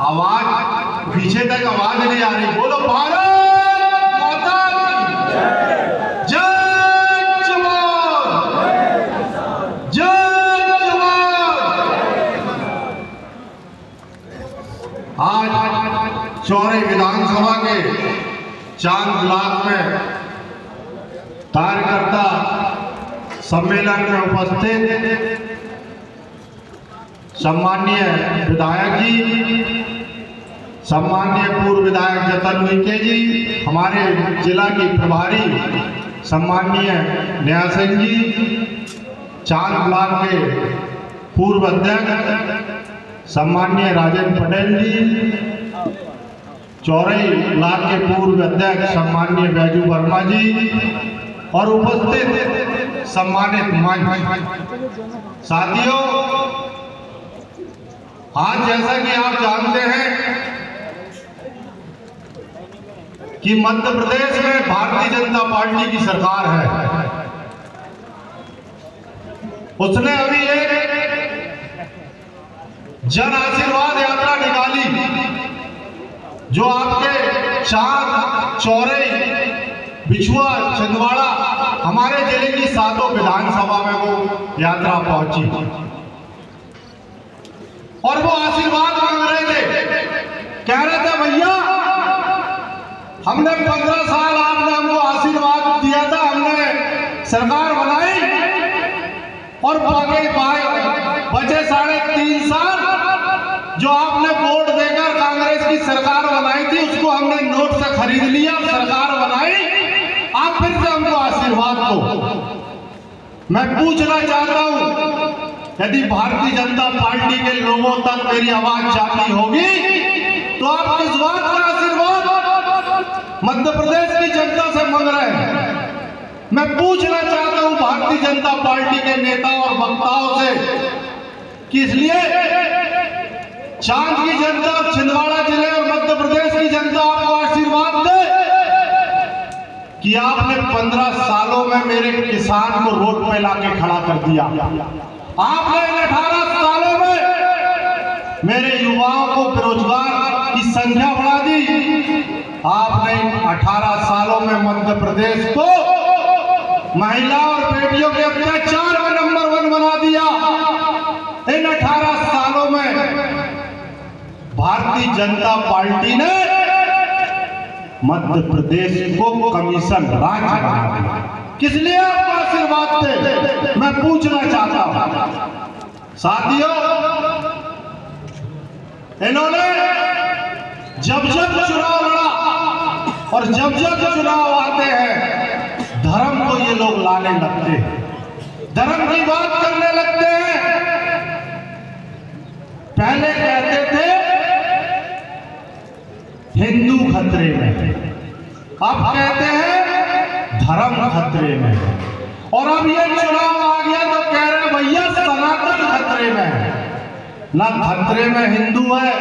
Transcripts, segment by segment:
आवाज पीछे तक आवाज नहीं आ रही। बोलो भारत माता की जय जवान, जय जवान। आज चौरे विधानसभा के चांद ब्लॉक में कार्यकर्ता सम्मेलन में उपस्थित सम्माननीय विधायक जी, सम्माननीय पूर्व विधायक जतन उइके जी, हमारे जिला की प्रभारी सम्माननीय नेहा सिंह जी, चांद ब्लॉक के पूर्व अध्यक्ष सम्माननीय राजेंद्र पटेल जी, चौरई ब्लॉक के पूर्व अध्यक्ष सम्माननीय बैजू वर्मा जी और उपस्थित सम्मानित मंच साथियों, आज जैसा कि आप जानते हैं कि मध्य प्रदेश में भारतीय जनता पार्टी की सरकार है। उसने अभी एक जन आशीर्वाद यात्रा निकाली जो आपके चांद, चौरई, बिछुआ, छिंदवाड़ा हमारे जिले की 7 विधानसभा में वो यात्रा पहुंची और वो आशीर्वाद मांग रहे थे। कह रहे थे भैया हमने 15 साल आपने हमको आशीर्वाद दिया था, हमने सरकार बनाई और बचे 3.5 साल जो आपने वोट देकर कांग्रेस की सरकार बनाई थी उसको हमने नोट से खरीद लिया, सरकार बनाई, आप फिर से हमको आशीर्वाद दो। मैं पूछना चाहता हूं, यदि भारतीय जनता पार्टी के लोगों तक मेरी आवाज जाती होगी तो आप किस बात का आशीर्वाद मध्य प्रदेश की जनता से मांग रहे हैं? मैं पूछना चाहता हूं भारतीय जनता पार्टी के नेता और वक्ताओं से कि इसलिए चांद की जनता और छिंदवाड़ा जिले और मध्य प्रदेश की जनता आपको आशीर्वाद दे कि आपने 15 सालों में मेरे किसान को रोड पे लाके खड़ा कर दिया, आपने 18 सालों में मेरे युवाओं को बेरोजगार की संख्या बढ़ा दी, आपने 18 सालों में मध्य प्रदेश को महिला और बेटियों के अत्याचार में नंबर 1 बना दिया। इन 18 सालों में भारतीय जनता पार्टी ने मध्य प्रदेश को कमीशन राज्य बना दिया। किस लिए आपको आशीर्वाद थे? मैं पूछना चाहता हूं साथियों, इन्होंने जब चुनाव लड़ा और जब चुनाव आते हैं धर्म को ये लोग लाने लगते हैं, धर्म की बात करने लगते हैं। पहले कहते थे हिंदू खतरे में, अब कहते हैं धर्म खतरे में, और अब ये चुनाव आ गया तो कह रहे हैं भैया सनातन खतरे में है। न खतरे में हिंदू है,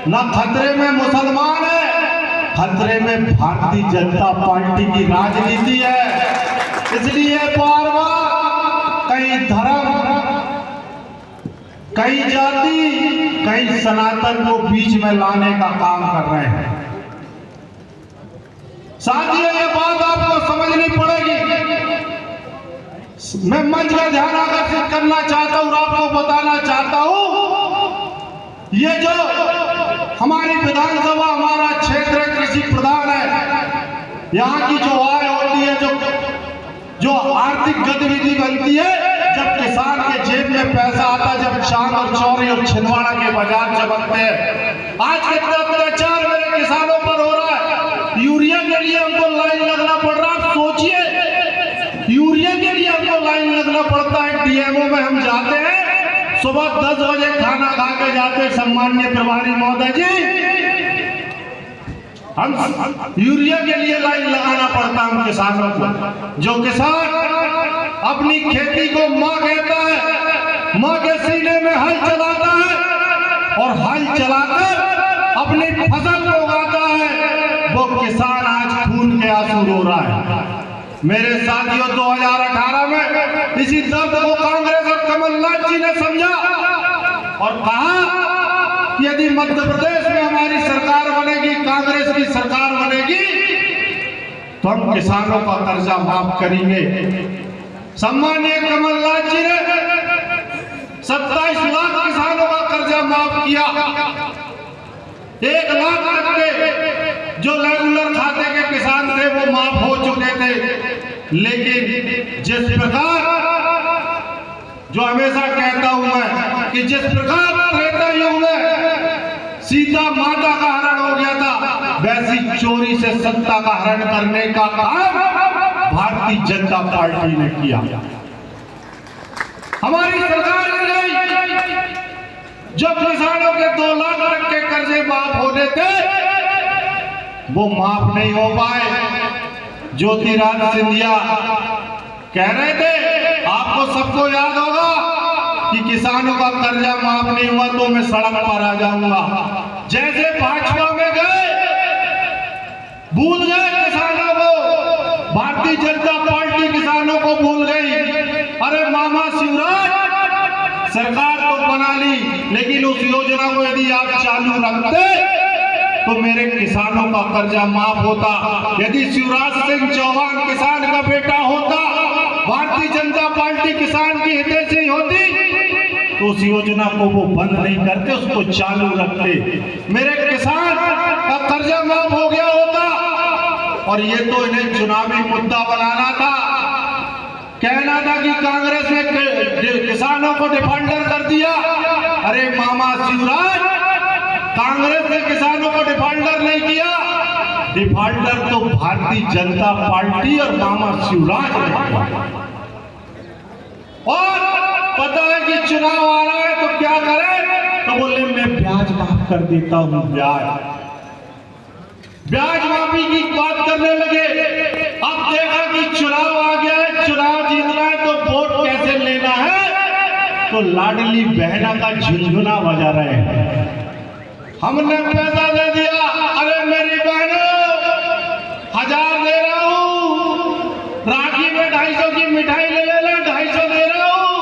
न खतरे में मुसलमान है, खतरे में भारतीय जनता पार्टी की राजनीति है। इसलिए बार बार कई धर्म, कई जाति, कई सनातन को बीच में लाने का काम कर रहे हैं। साथियों, ये बात आपको समझनी पड़ेगी। मैं मंच का ध्यान आकर्षित करना चाहता हूं और आपको बताना चाहता हूं, ये जो हमारी विधानसभा, हमारा क्षेत्र कृषि प्रधान है, यहाँ की जो आय होती है, जो आर्थिक गतिविधि बनती है, जब किसान के जेब में पैसा आता है, जब चांद और चौरई और छिंदवाड़ा के बाजार चमकते हैं। आज कितना अत्याचार मेरे किसानों पर हो रहा है। यूरिया के लिए हमको लाइन लगना पड़ रहा है। आप सोचिए, यूरिया के लिए हमको लाइन लगना पड़ता है। डीएमओ में हम जाते हैं, सुबह 10 बजे खाना खा के जाते हैं। सम्माननीय प्रभारी महोदय जी, हम यूरिया के लिए लाइन लगाना पड़ता है हम किसानों को। जो किसान अपनी खेती को मां कहता है, मां के सीने में हल चलाता है और हल चलाकर अपनी फसल को उगाता है, वो किसान आज खून के आंसू रो रहा है। मेरे साथियों, 2018 में इसी दर्द को कांग्रेस और कमलनाथ जी ने समझा और कहा कि यदि मध्य प्रदेश में हमारी सरकार बनेगी, कांग्रेस की सरकार बनेगी, तो हम किसानों का कर्जा माफ करेंगे। सम्मानीय कमलनाथ जी ने 27 लाख किसानों का कर्जा माफ किया। 1 लाख तक के जो रेगुलर खाते के किसान थे वो माफ हो चुके थे। लेकिन जिस प्रकार, जो हमेशा कहता हूं मैं, कि जिस प्रकार त्रेता युग में सीता माता का हरण हो गया था, वैसी चोरी से सत्ता का हरण करने का काम भारतीय जनता पार्टी ने किया। हमारी सरकार ने जब किसानों के 2 लाख तक के कर्जे माफ होने थे, वो माफ नहीं हो पाए। ज्योतिरादित्य सिंधिया कह रहे थे, आपको सबको याद होगा कि किसानों का कर्जा माफ नहीं हुआ तो मैं सड़क पर आ जाऊंगा। जैसे भाजपा में गए, भूल गए किसानों को, भारतीय जनता पार्टी किसानों को भूल गई। अरे मामा शिवराज, सरकार तो बना ली, लेकिन उस योजना को यदि आप चालू रखते तो मेरे किसानों का कर्जा माफ होता। यदि शिवराज सिंह चौहान किसान का बेटा होता, भारतीय जनता पार्टी किसान की हितैषी होती, तो उस योजना को वो बंद नहीं करते, उसको चालू रखते, मेरे किसान का कर्जा माफ हो गया होता। और ये तो इन्हें चुनावी मुद्दा बनाना था, कहना था कि कांग्रेस ने किसानों को डिफाल्टर कर दिया। अरे मामा शिवराज, कांग्रेस ने किसानों को डिफाल्टर नहीं किया, डिफाल्टर तो भारतीय जनता पार्टी और मामा शिवराज ने किया। और पता है कि चुनाव आ रहा है तो क्या करें, तो बोले मैं ब्याज माफ कर देता हूं। ब्याज माफी की बात करने लगे। अब देखा कि चुनाव आ गया है, चुनाव जीतना है तो वोट कैसे लेना है, तो लाडली बहना का झुनझुना बजा रहे हैं। हमने पैसा दे दिया, अरे मेरी बहनों 1000 दे रहा हूं, राखी में 250 की मिठाई ले लेना, 250 दे रहा हूं,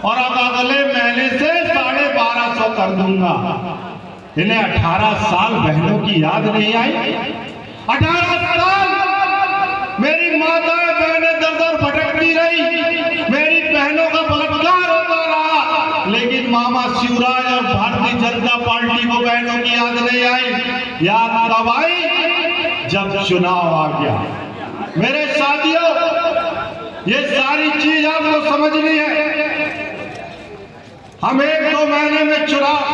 और अब अगले महीने से 1250 कर दूंगा। इन्हें 18 साल बहनों की याद नहीं आई? 18 साल मेरी माताएं बहनें दर दर भटकती रही, मेरी बहनों का बलात्कार होता रहा, लेकिन मामा शिवराज और भारतीय जनता पार्टी को बहनों की याद नहीं आई। याद कब आई? जब चुनाव आ गया। मेरे साथियों, ये सारी चीज आपको समझनी है। हम 1-2 महीने में चुनाव